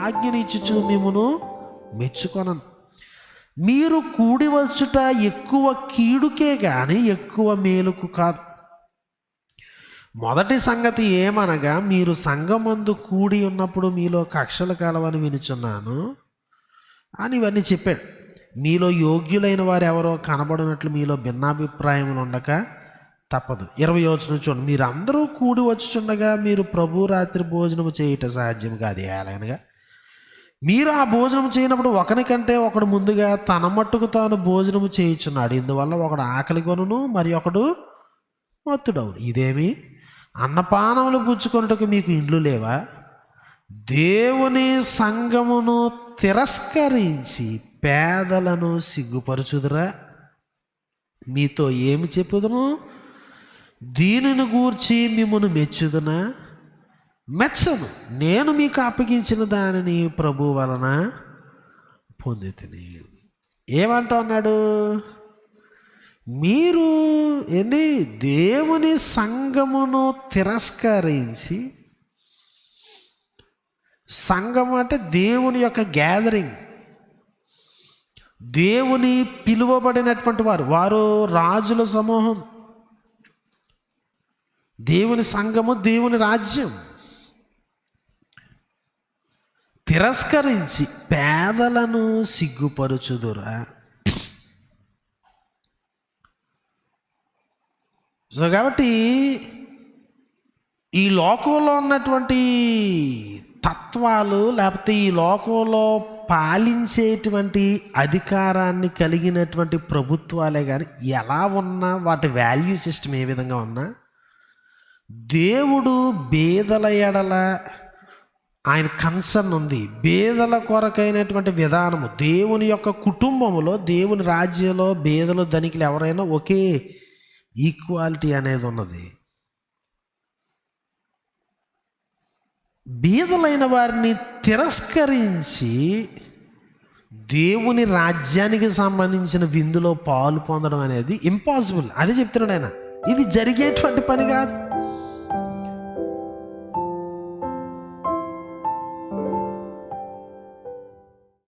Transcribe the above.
ఆజ్ఞను ఇచ్చుచు మిమ్మును మెచ్చుకొనను. మీరు కూడి వచ్చుట ఎక్కువ కీడుకే కానీ ఎక్కువ మేలుకు కాదు. మొదటి సంగతి ఏమనగా, మీరు సంఘమందు కూడి ఉన్నప్పుడు మీలో కక్షలు కలవని వినుచున్నాను అని ఇవన్నీ చెప్పాడు. మీలో యోగ్యులైన వారు ఎవరో కనబడినట్లు మీలో భిన్నాభిప్రాయములు ఉండక తప్పదు. 20వ వచనం చూడండి. మీరు అందరూ కూడి వచ్చుచుండగా మీరు ప్రభు రాత్రి భోజనము చేయుట సాధ్యం కాదు. ఎలాగనగా మీరు ఆ భోజనం చేయనప్పుడు ఒకనికంటే ఒకడు ముందుగా తన మట్టుకు తాను భోజనము చేయుచున్నాడు. ఇందువల్ల ఒకడు ఆకలి కొనును, మరి ఒకడు మత్తుడవును. ఇదేమి అన్నపానములు పుచ్చుకొనుటకు మీకు ఇండ్లు లేవా? దేవుని సంఘమును తిరస్కరించి పేదలను సిగ్గుపరచుదురా? మీతో ఏమి చెప్పుదును? దీనిని గూర్చి మిమ్మల్ని మెచ్చుదునా? మెచ్చను. నేను మీకు అప్పగించిన దానిని ప్రభు వలన పొందితిని. ఏమంటా ఉన్నాడు? మీరు దేవుని సంఘమును తిరస్కరించి, సంఘం అంటే దేవుని యొక్క గ్యాదరింగ్, దేవుని పిలువబడినటువంటి వారు రాజుల సమూహం, దేవుని సంఘము, దేవుని రాజ్యం. తిరస్కరించి పేదలను సిగ్గుపరుచుదురా? సో కాబట్టి ఈ లోకంలో ఉన్నటువంటి తత్వాలు, లేకపోతే ఈ లోకంలో పాలించేటువంటి అధికారాన్ని కలిగినటువంటి ప్రభుత్వాలే కానీ ఎలా ఉన్నా, వాటి వాల్యూ సిస్టమ్ ఏ విధంగా ఉన్నా, దేవుడు బేదల ఎడల ఆయన కన్సర్న్ ఉంది. బేదల కొరకైనటువంటి విధానము, దేవుని యొక్క కుటుంబములో, దేవుని రాజ్యంలో బేదలు ధనికులు ఎవరైనా ఒకే ఈక్వాలిటీ అనేది ఉన్నది. బీదలైన వారిని తిరస్కరించి దేవుని రాజ్యానికి సంబంధించిన విందులో పాలు పొందడం అనేది ఇంపాసిబుల్. అదే చెప్తున్నాడు ఆయన. ఇది జరిగేటువంటి పని కాదు.